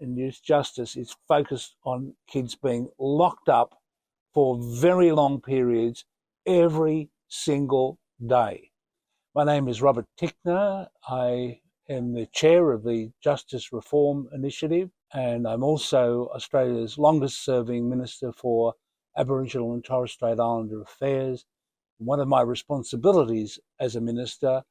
and youth justice is focused on kids being locked up for very long periods every single day. My name is Robert Tickner. I am the chair of the Justice Reform Initiative, and I'm also Australia's longest serving Minister for Aboriginal and Torres Strait Islander Affairs. One of my responsibilities as a minister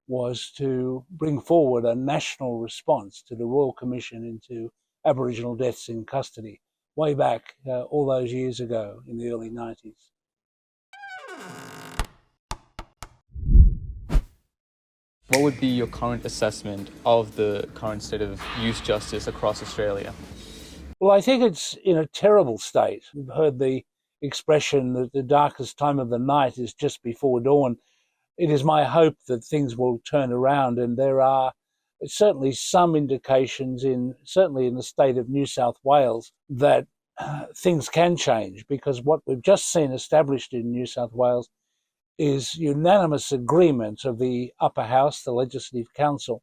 was to bring forward a national response to the Royal Commission into Aboriginal deaths in custody, way back all those years ago in the early 90s. What would be your current assessment of the current state of youth justice across Australia? Well, I think it's in a terrible state. We've heard the expression that the darkest time of the night is just before dawn. It is my hope that things will turn around, and there are certainly some indications, certainly in the state of New South Wales, that things can change, because what we've just seen established in New South Wales is unanimous agreement of the upper house, the Legislative Council,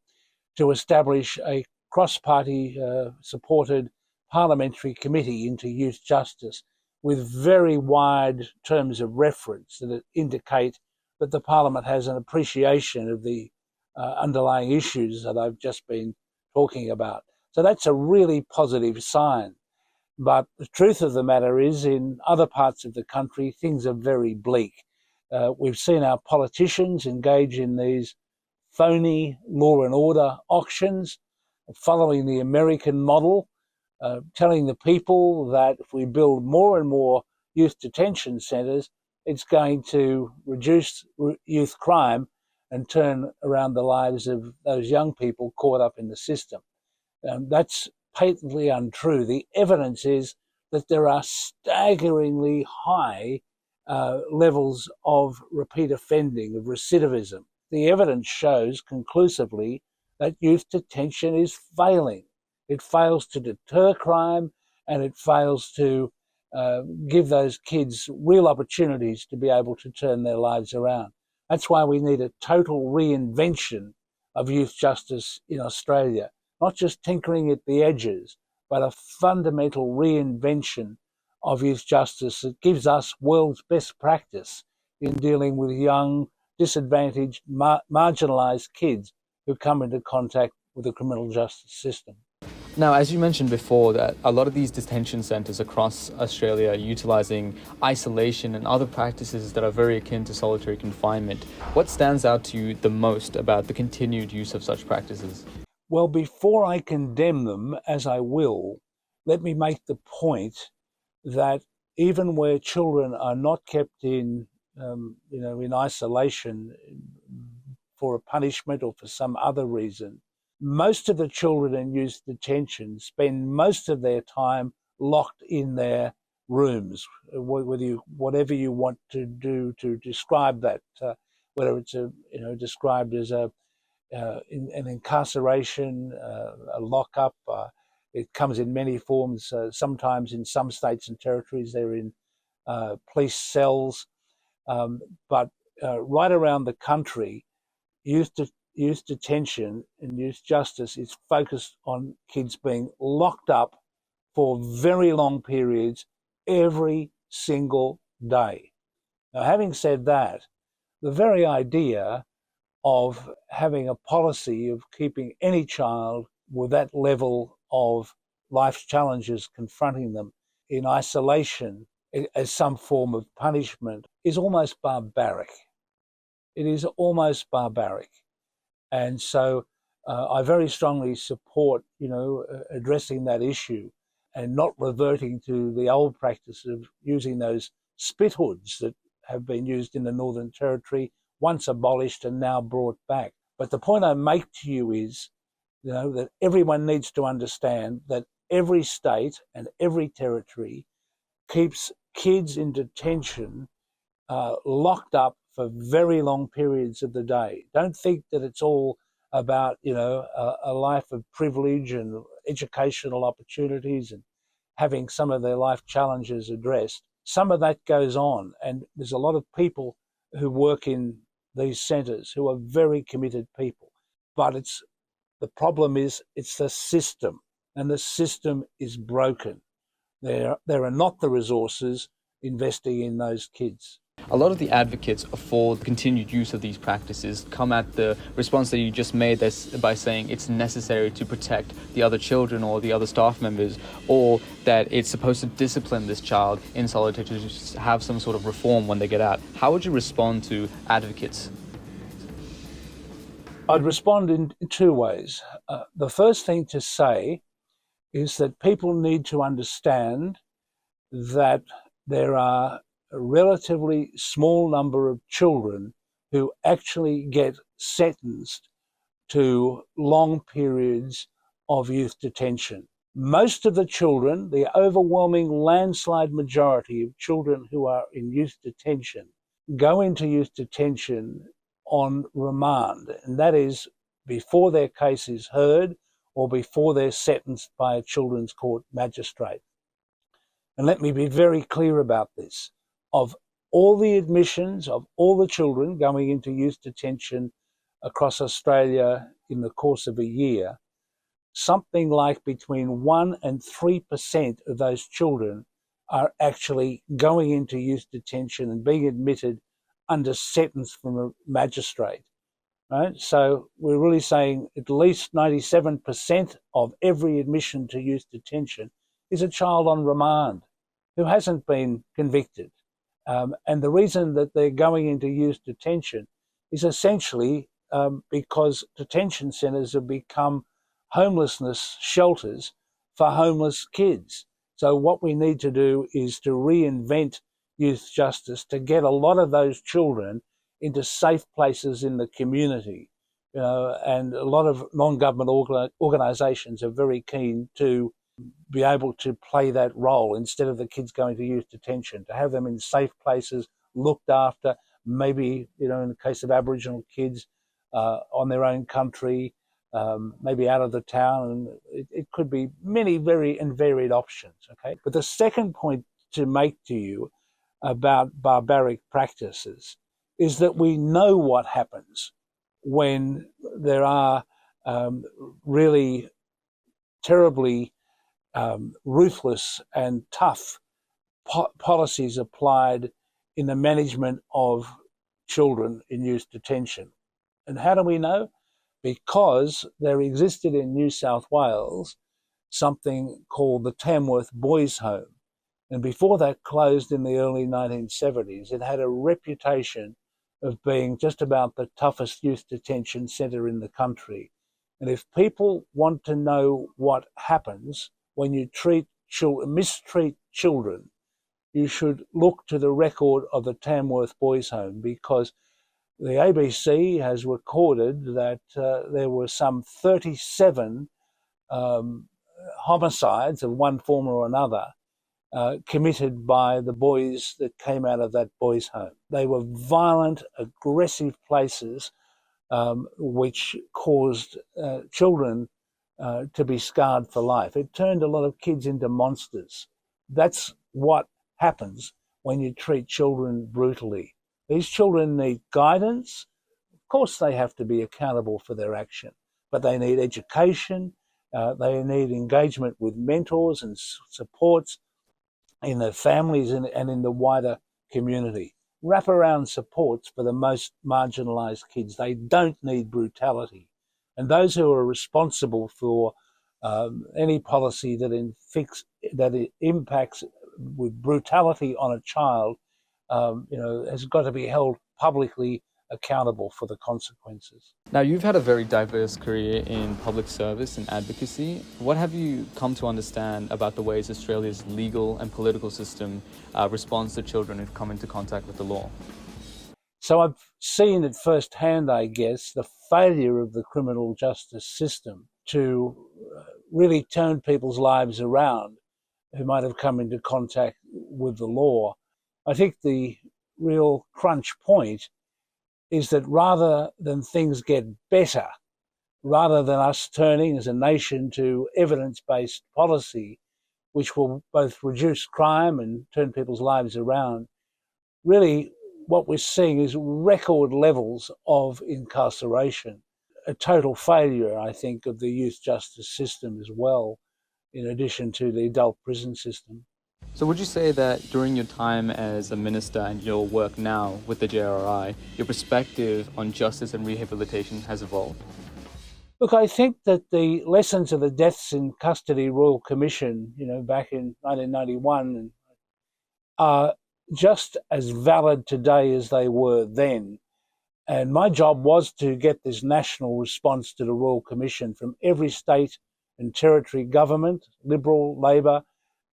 to establish a cross-party supported parliamentary committee into youth justice with very wide terms of reference that indicate that the Parliament has an appreciation of the underlying issues that I've just been talking about. So that's a really positive sign. But the truth of the matter is, in other parts of the country, things are very bleak. We've seen our politicians engage in these phony law and order auctions, following the American model, telling the people that if we build more and more youth detention centres, it's going to reduce youth crime and turn around the lives of those young people caught up in the system. That's patently untrue. The evidence is that there are staggeringly high levels of repeat offending, of recidivism. The evidence shows conclusively that youth detention is failing. It fails to deter crime, and it fails to give those kids real opportunities to be able to turn their lives around. That's why we need a total reinvention of youth justice in Australia, not just tinkering at the edges, but a fundamental reinvention of youth justice that gives us world's best practice in dealing with young, disadvantaged, marginalised kids who come into contact with the criminal justice system. Now, as you mentioned before, that a lot of these detention centres across Australia are utilising isolation and other practices that are very akin to solitary confinement. What stands out to you the most about the continued use of such practices? Well, before I condemn them, as I will, let me make the point that even where children are not kept in isolation for a punishment or for some other reason, most of the children in youth detention spend most of their time locked in their rooms, whatever you want to do to describe that, whether it's described as an incarceration, a lockup. It comes in many forms. Sometimes in some states and territories they're in police cells, but right around the country, youth detention and youth justice is focused on kids being locked up for very long periods every single day. Now, having said that, the very idea of having a policy of keeping any child with that level of life's challenges confronting them in isolation as some form of punishment is almost barbaric. It is almost barbaric. And so I very strongly support, addressing that issue and not reverting to the old practice of using those spit hoods that have been used in the Northern Territory, once abolished and now brought back. But the point I make to you is, that everyone needs to understand that every state and every territory keeps kids in detention locked up for very long periods of the day. Don't think that it's all about, a life of privilege and educational opportunities and having some of their life challenges addressed. Some of that goes on, and there's a lot of people who work in these centres who are very committed people. But the problem is it's the system. and the system is broken. There are not the resources investing in those kids. A lot of the advocates for the continued use of these practices come at the response that you just made by saying it's necessary to protect the other children or the other staff members, or that it's supposed to discipline this child in solitary to have some sort of reform when they get out. How would you respond to advocates? I'd respond in two ways. The first thing to say is that people need to understand that there are a relatively small number of children who actually get sentenced to long periods of youth detention. Most of the children, the overwhelming landslide majority of children who are in youth detention, go into youth detention on remand, and that is before their case is heard or before they're sentenced by a children's court magistrate. And let me be very clear about this. Of all the admissions of all the children going into youth detention across Australia in the course of a year, something like between 1% and 3% of those children are actually going into youth detention and being admitted under sentence from a magistrate. Right? So we're really saying at least 97% of every admission to youth detention is a child on remand who hasn't been convicted. And the reason that they're going into youth detention is essentially because detention centres have become homelessness shelters for homeless kids. So what we need to do is to reinvent youth justice to get a lot of those children into safe places in the community. And a lot of non-government organisations are very keen to be able to play that role instead of the kids going to youth detention, to have them in safe places, looked after, maybe, in the case of Aboriginal kids, on their own country, maybe out of the town. And it could be many very and varied options, okay? But the second point to make to you about barbaric practices is that we know what happens when there are really terribly ruthless and tough policies applied in the management of children in youth detention. And how do we know? Because there existed in New South Wales something called the Tamworth Boys' Home. And before that closed in the early 1970s, it had a reputation of being just about the toughest youth detention centre in the country. And if people want to know what happens when you mistreat children, you should look to the record of the Tamworth Boys' Home, because the ABC has recorded that there were some 37 homicides of one form or another committed by the boys that came out of that boys' home. They were violent, aggressive places which caused children to be scarred for life. It turned a lot of kids into monsters. That's what happens when you treat children brutally. These children need guidance. Of course, they have to be accountable for their action, but they need education. They need engagement with mentors and supports in their families and in the wider community. Wraparound supports for the most marginalised kids. They don't need brutality. And those who are responsible for any policy that impacts with brutality on a child, has got to be held publicly accountable for the consequences. Now, you've had a very diverse career in public service and advocacy. What have you come to understand about the ways Australia's legal and political system responds to children who come into contact with the law? So I've seen it firsthand, I guess, the failure of the criminal justice system to really turn people's lives around who might have come into contact with the law. I think the real crunch point is that rather than things get better, rather than us turning as a nation to evidence-based policy, which will both reduce crime and turn people's lives around, really what we're seeing is record levels of incarceration, a total failure, I think, of the youth justice system as well. in addition to the adult prison system. So would you say that during your time as a minister and your work now with the JRI, your perspective on justice and rehabilitation has evolved? Look, I think that the lessons of the Deaths in Custody Royal Commission, back in 1991, are just as valid today as they were then. And my job was to get this national response to the Royal Commission from every state and territory government, Liberal, Labor,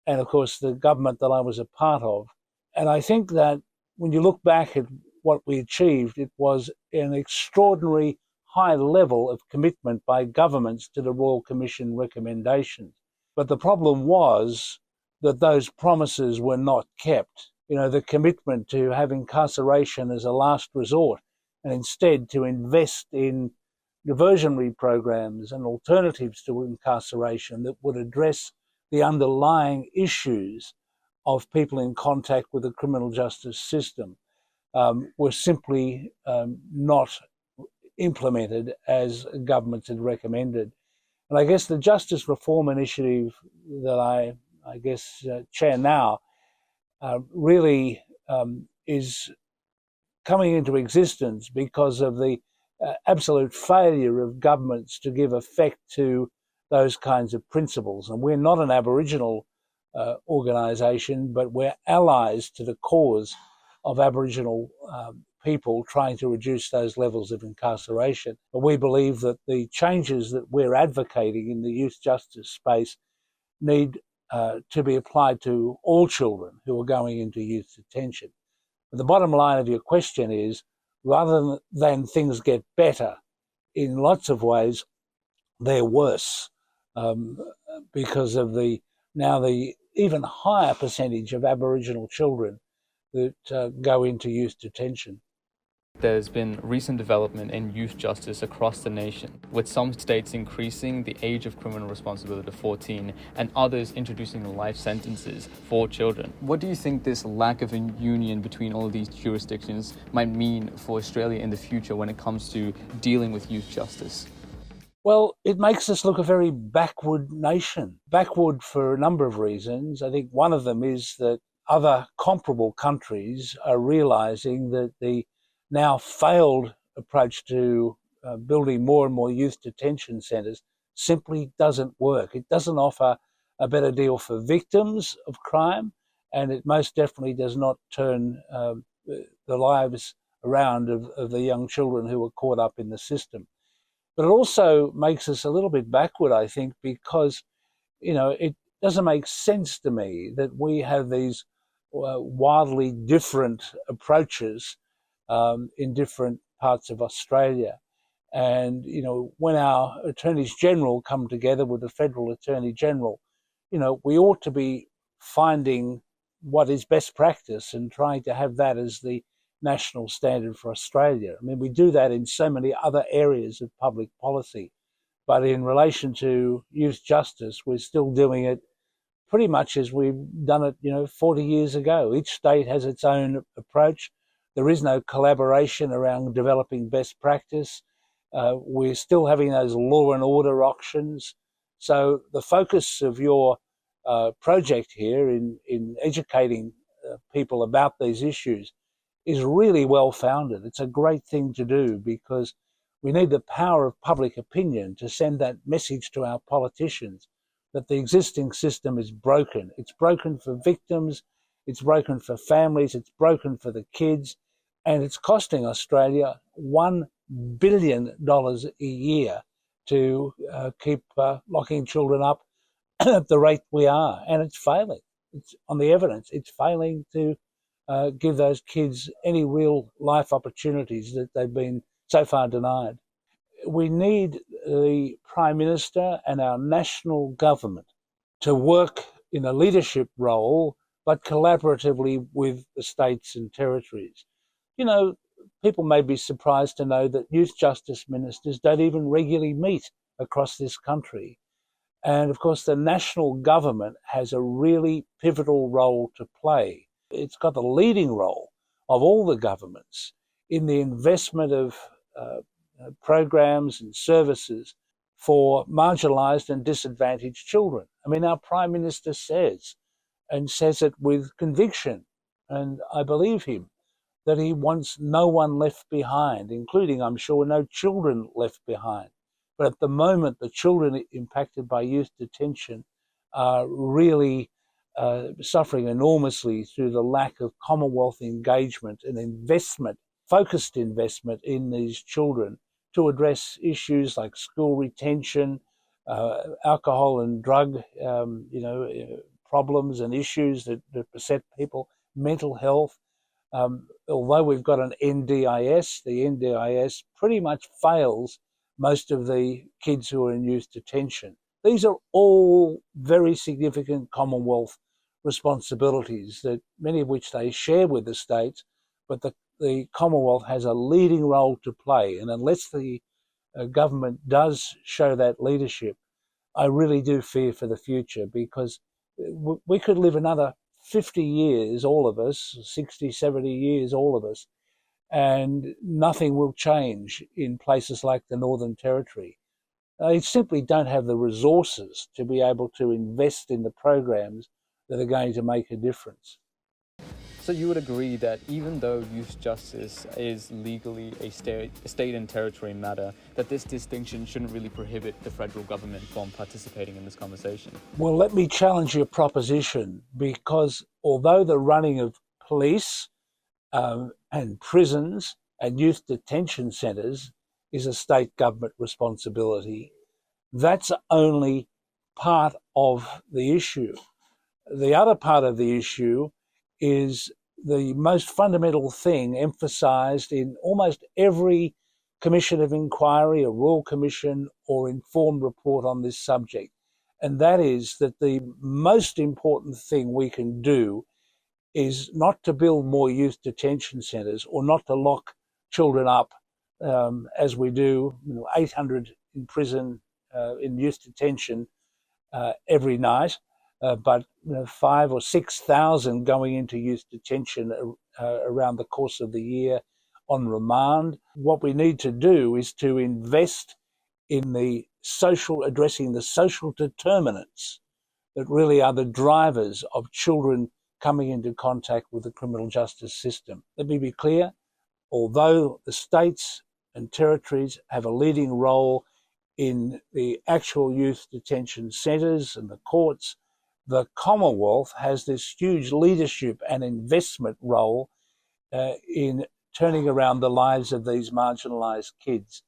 and of course the government that I was a part of. And I think that when you look back at what we achieved, it was an extraordinary high level of commitment by governments to the Royal Commission recommendations. But the problem was that those promises were not kept. The commitment to have incarceration as a last resort and instead to invest in diversionary programs and alternatives to incarceration that would address the underlying issues of people in contact with the criminal justice system were simply not implemented as governments had recommended. And I guess the Justice Reform Initiative that I guess chair now really is coming into existence because of the absolute failure of governments to give effect to those kinds of principles. And we're not an Aboriginal organisation, but we're allies to the cause of Aboriginal people trying to reduce those levels of incarceration. But we believe that the changes that we're advocating in the youth justice space need to be applied to all children who are going into youth detention. But the bottom line of your question is, rather than things get better, in lots of ways, they're worse because of the even higher percentage of Aboriginal children that go into youth detention. There's been recent development in youth justice across the nation, with some states increasing the age of criminal responsibility to 14 and others introducing life sentences for children. What do you think this lack of a union between all of these jurisdictions might mean for Australia in the future when it comes to dealing with youth justice? Well, it makes us look a very backward nation. Backward for a number of reasons. I think one of them is that other comparable countries are realising that the now failed approach to building more and more youth detention centres simply doesn't work. It doesn't offer a better deal for victims of crime, and it most definitely does not turn the lives around of the young children who are caught up in the system. But it also makes us a little bit backward, I think, because, it doesn't make sense to me that we have these wildly different approaches in different parts of Australia. And, when our attorneys general come together with the federal attorney general, we ought to be finding what is best practice and trying to have that as the national standard for Australia. I mean, we do that in so many other areas of public policy, but in relation to youth justice, we're still doing it pretty much as we've done it, 40 years ago. Each state has its own approach. There is no collaboration around developing best practice. We're still having those law and order auctions. So the focus of your project here in educating people about these issues is really well founded. It's a great thing to do because we need the power of public opinion to send that message to our politicians that the existing system is broken. It's broken for victims, it's broken for families, it's broken for the kids, and it's costing Australia $1 billion a year to keep locking children up at the rate we are. And it's failing. It's on the evidence. It's failing to give those kids any real life opportunities that they've been so far denied. We need the Prime Minister and our national government to work in a leadership role, but collaboratively with the states and territories. People may be surprised to know that youth justice ministers don't even regularly meet across this country. And of course, the national government has a really pivotal role to play. It's got the leading role of all the governments in the investment of programs and services for marginalised and disadvantaged children. I mean, our Prime Minister says, and says it with conviction, and I believe him, that he wants no one left behind, including, I'm sure, no children left behind. But at the moment, the children impacted by youth detention are really suffering enormously through the lack of Commonwealth engagement and investment, focused investment in these children to address issues like school retention, alcohol and drug, problems and issues that beset people, mental health. Although we've got an NDIS, the NDIS pretty much fails most of the kids who are in youth detention. These are all very significant Commonwealth responsibilities, that many of which they share with the states, but the Commonwealth has a leading role to play. And unless the government does show that leadership, I really do fear for the future, because we could live another 50 years, all of us, 60, 70 years, all of us, and nothing will change in places like the Northern Territory. They simply don't have the resources to be able to invest in the programs that are going to make a difference. So you would agree that even though youth justice is legally a state and territory matter, that this distinction shouldn't really prohibit the federal government from participating in this conversation? Well, let me challenge your proposition, because although the running of police and prisons and youth detention centres is a state government responsibility, that's only part of the issue. The other part of the issue is the most fundamental thing emphasised in almost every commission of inquiry, a royal commission or informed report on this subject. And that is that the most important thing we can do is not to build more youth detention centres, or not to lock children up as we do, 800 in prison, in youth detention every night, but 5,000 or 6,000 going into youth detention around the course of the year on remand. What we need to do is to invest in addressing the social determinants that really are the drivers of children coming into contact with the criminal justice system. Let me be clear, although the states and territories have a leading role in the actual youth detention centres and the courts, the Commonwealth has this huge leadership and investment role in turning around the lives of these marginalised kids.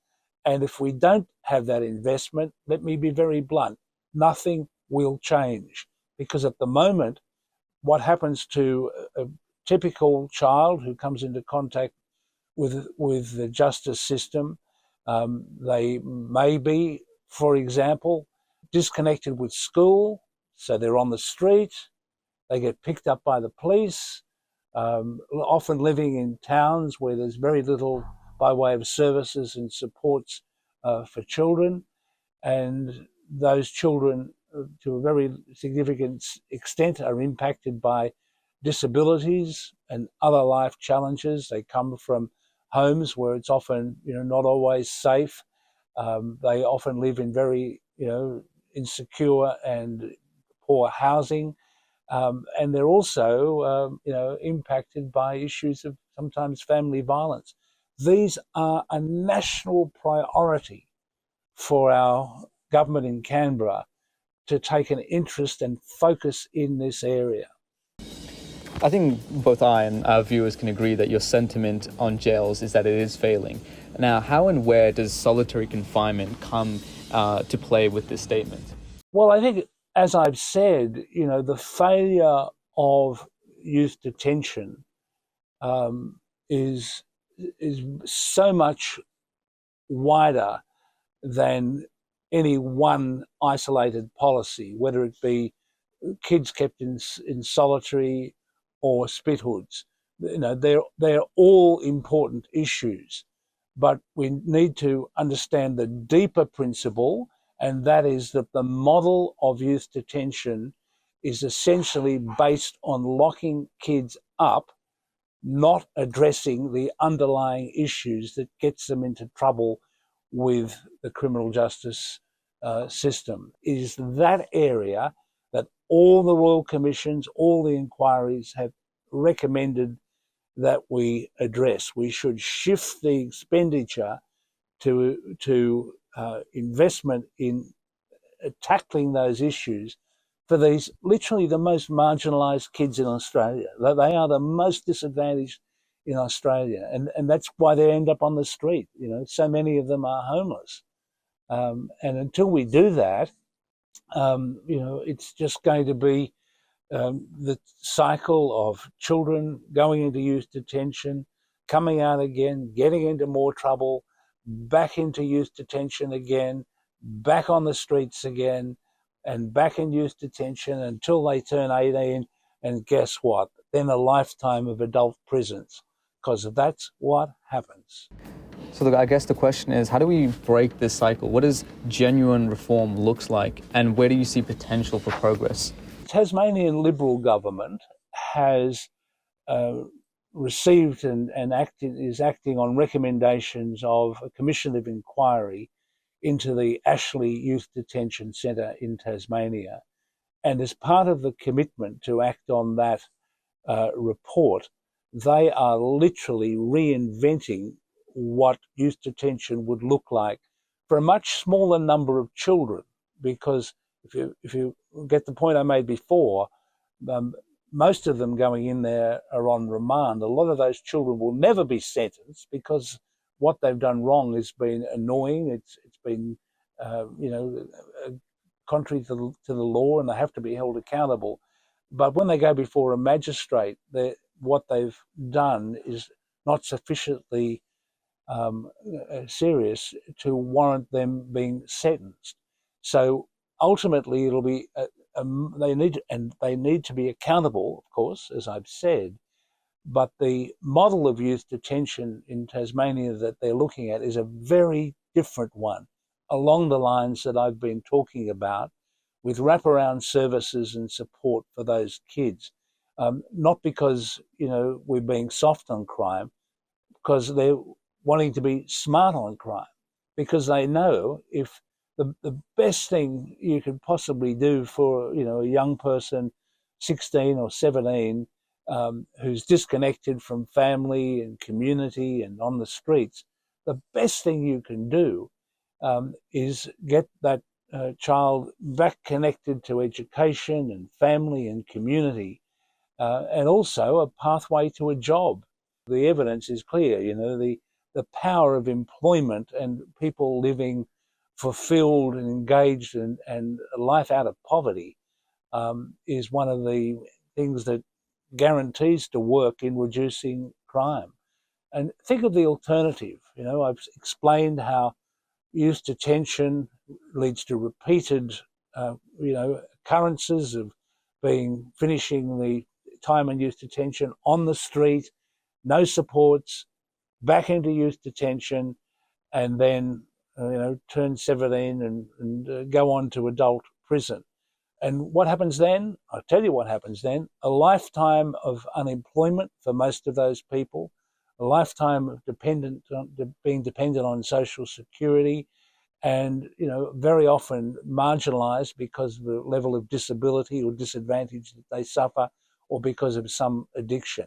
And if we don't have that investment, let me be very blunt, nothing will change. Because at the moment, what happens to a typical child who comes into contact with the justice system, they may be, for example, disconnected with school, so they're on the street, they get picked up by the police, often living in towns where there's very little by way of services and supports for children, and those children, to a very significant extent, are impacted by disabilities and other life challenges. They come from homes where it's often, not always safe. They often live in very, insecure and poor housing, and they're also, impacted by issues of sometimes family violence. These are a national priority for our government in Canberra to take an interest and focus in this area. I think both I and our viewers can agree that your sentiment on jails is that it is failing. Now, how and where does solitary confinement come to play with this statement? Well, I think, as I've said, the failure of youth detention is so much wider than any one isolated policy, whether it be kids kept in solitary or spit hoods. They're all important issues, but we need to understand the deeper principle, and that is that the model of youth detention is essentially based on locking kids up, not addressing the underlying issues that gets them into trouble with the criminal justice system. It is that area that all the royal commissions, all the inquiries have recommended that we address. We should shift the expenditure to investment in tackling those issues for these literally the most marginalised kids in Australia. They are the most disadvantaged in Australia, and that's why they end up on the street. So many of them are homeless, and until we do that, it's just going to be the cycle of children going into youth detention, coming out again, getting into more trouble, back into youth detention again, back on the streets again, and back in youth detention until they turn 18. And guess what? Then a lifetime of adult prisons, because that's what happens. So I guess the question is, how do we break this cycle? What does genuine reform looks like, and where do you see potential for progress? Tasmanian Liberal government has received and is acting on recommendations of a commission of inquiry into the Ashley Youth Detention Centre in Tasmania. And as part of the commitment to act on that report, they are literally reinventing what youth detention would look like for a much smaller number of children. Because if you get the point I made before, most of them going in there are on remand. A lot of those children will never be sentenced because what they've done wrong has been annoying. It's been contrary to the law, and they have to be held accountable. But when they go before a magistrate, what they've done is not sufficiently serious to warrant them being sentenced. So ultimately, it'll be they need to be accountable, of course, as I've said. But the model of youth detention in Tasmania that they're looking at is a very different one, along the lines that I've been talking about, with wraparound services and support for those kids. Not because we're being soft on crime, because they're wanting to be smart on crime, because they know if the best thing you could possibly do for a young person, 16 or 17, who's disconnected from family and community and on the streets, the best thing you can do is get that child back connected to education and family and community, and also a pathway to a job. The evidence is clear, the power of employment and people living fulfilled and engaged and a life out of poverty is one of the things that guarantees to work in reducing crime. And think of the alternative. I've explained how youth detention leads to repeated, occurrences of finishing the time in youth detention on the street, no supports, back into youth detention, and then turn 17 and go on to adult prison. And what happens then? I'll tell you what happens then. A lifetime of unemployment for most of those people, a lifetime of being dependent on social security, and very often marginalised because of the level of disability or disadvantage that they suffer, or because of some addiction.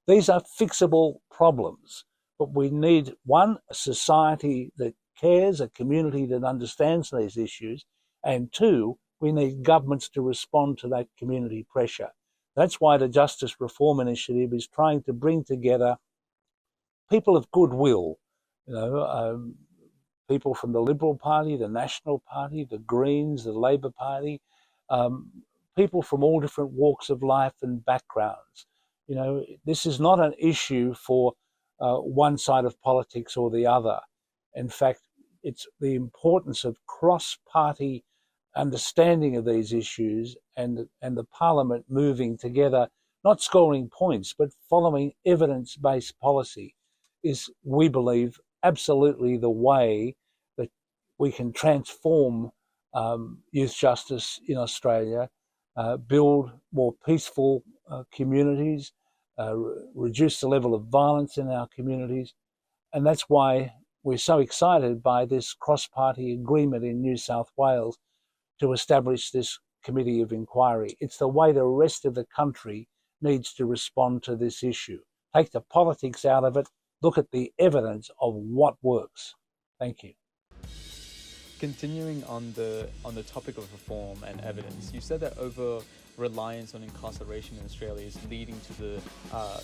These are fixable problems, but we need, one, a society that cares, a community that understands these issues, and two, we need governments to respond to that community pressure. That's why the Justice Reform Initiative is trying to bring together people of goodwill, people from the Liberal Party, the National Party, the Greens, the Labor Party, people from all different walks of life and backgrounds. This is not an issue for one side of politics or the other. In fact, it's the importance of cross-party understanding of these issues and the Parliament moving together, not scoring points, but following evidence-based policy is, we believe, absolutely the way that we can transform youth justice in Australia, build more peaceful communities, reduce the level of violence in our communities. And that's why we're so excited by this cross-party agreement in New South Wales to establish this committee of inquiry. It's the way the rest of the country needs to respond to this issue. Take the politics out of it, look at the evidence of what works. Thank you. Continuing on the topic of reform and evidence, you said that over-reliance on incarceration in Australia is leading to the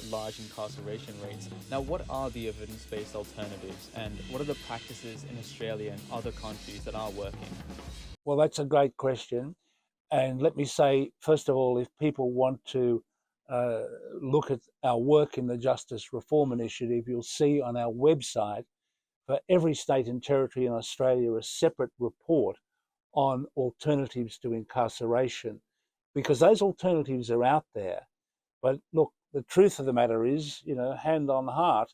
large incarceration rates. Now, what are the evidence-based alternatives, and what are the practices in Australia and other countries that are working? Well, that's a great question. And let me say, first of all, if people want to look at our work in the Justice Reform Initiative, you'll see on our website for every state and territory in Australia a separate report on alternatives to incarceration, because those alternatives are out there. But look, the truth of the matter is, hand on heart,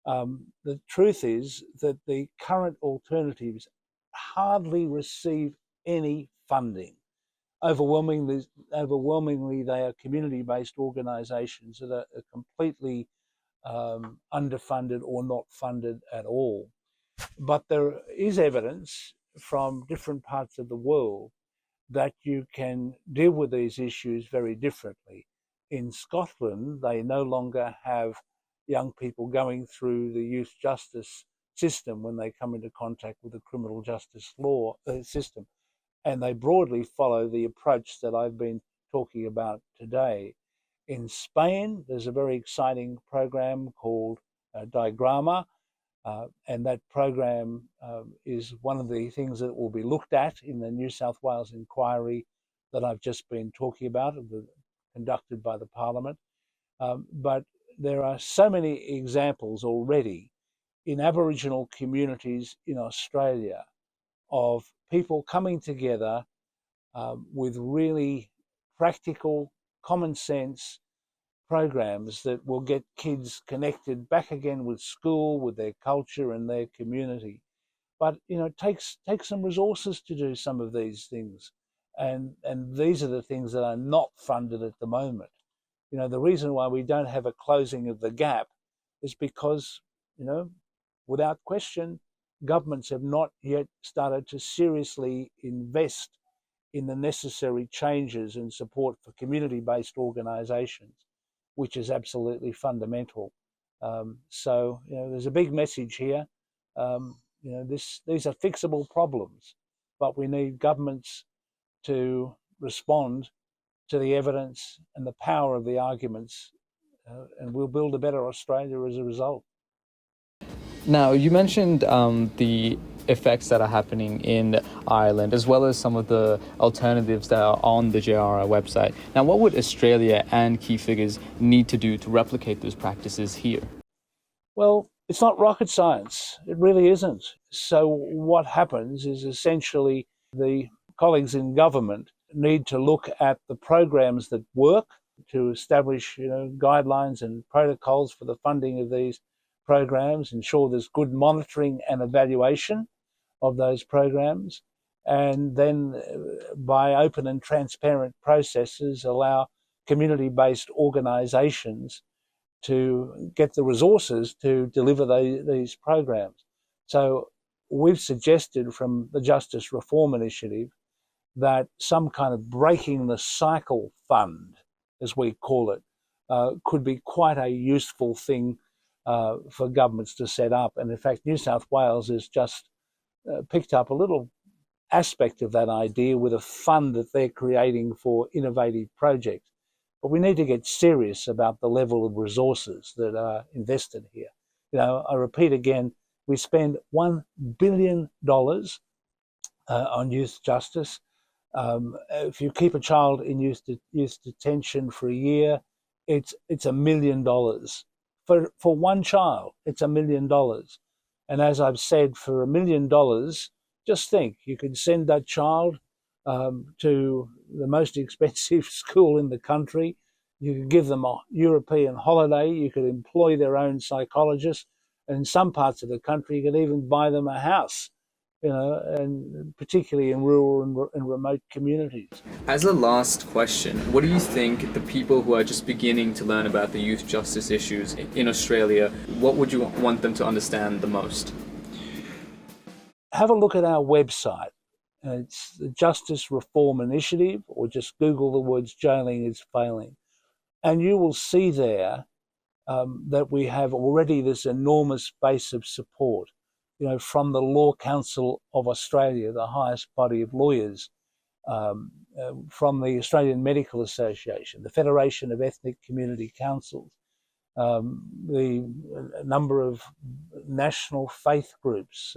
the truth is that the current alternatives hardly receive any funding. Overwhelmingly, they are community-based organisations that are completely underfunded or not funded at all. But there is evidence from different parts of the world that you can deal with these issues very differently. In Scotland, they no longer have young people going through the youth justice system when they come into contact with the criminal justice law system. And they broadly follow the approach that I've been talking about today. In Spain, there's a very exciting program called Diagrama, and that program is one of the things that will be looked at in the New South Wales inquiry that I've just been talking about, conducted by the Parliament. But there are so many examples already in Aboriginal communities in Australia of people coming together with really practical, common sense programs that will get kids connected back again with school, with their culture and their community. But it takes some resources to do some of these things, and these are the things that are not funded at the moment. The reason why we don't have a closing of the gap is because, without question, governments have not yet started to seriously invest in the necessary changes and support for community-based organisations, which is absolutely fundamental. So there's a big message here. These are fixable problems, but we need governments to respond to the evidence and the power of the arguments, and we'll build a better Australia as a result. Now, you mentioned the effects that are happening in Ireland, as well as some of the alternatives that are on the JRI website. Now, what would Australia and key figures need to do to replicate those practices here? Well, it's not rocket science. It really isn't. So what happens is essentially the colleagues in government need to look at the programs that work to establish, guidelines and protocols for the funding of these programs, ensure there's good monitoring and evaluation of those programs, and then by open and transparent processes allow community-based organisations to get the resources to deliver these programs. So we've suggested from the Justice Reform Initiative that some kind of breaking the cycle fund, as we call it, could be quite a useful thing for governments to set up. And in fact, New South Wales has just picked up a little aspect of that idea with a fund that they're creating for innovative projects. But we need to get serious about the level of resources that are invested here. I repeat again, we spend $1 billion on youth justice. If you keep a child in youth detention for a year, it's $1 million. For one child, it's $1 million. And as I've said, for $1 million, just think, you could send that child to the most expensive school in the country. You could give them a European holiday. You could employ their own psychologist. And in some parts of the country, you could even buy them a house, and particularly in rural and remote communities. As a last question, what do you think the people who are just beginning to learn about the youth justice issues in Australia, what would you want them to understand the most? have a look at our website. It's the Justice Reform Initiative, or just Google the words "jailing is failing," and you will see there that we have already this enormous base of support, from the Law Council of Australia, the highest body of lawyers, from the Australian Medical Association, the Federation of Ethnic Community Councils, the number of national faith groups,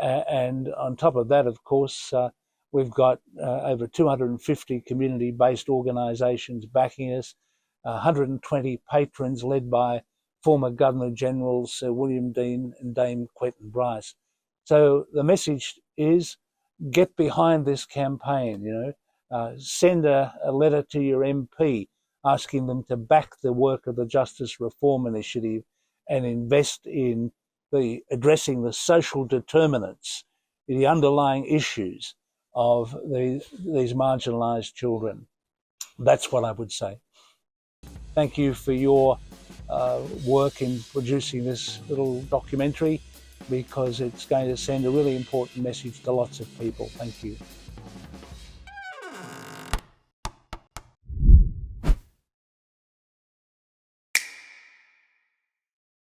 and on top of that, of course, we've got over 250 community-based organisations backing us, 120 patrons led by former Governor-Generals Sir William Dean and Dame Quentin Bryce. So the message is, get behind this campaign, send a letter to your MP asking them to back the work of the Justice Reform Initiative and invest in addressing the social determinants, the underlying issues of these marginalised children. That's what I would say. Thank you for your work in producing this little documentary, because it's going to send a really important message to lots of people. Thank you.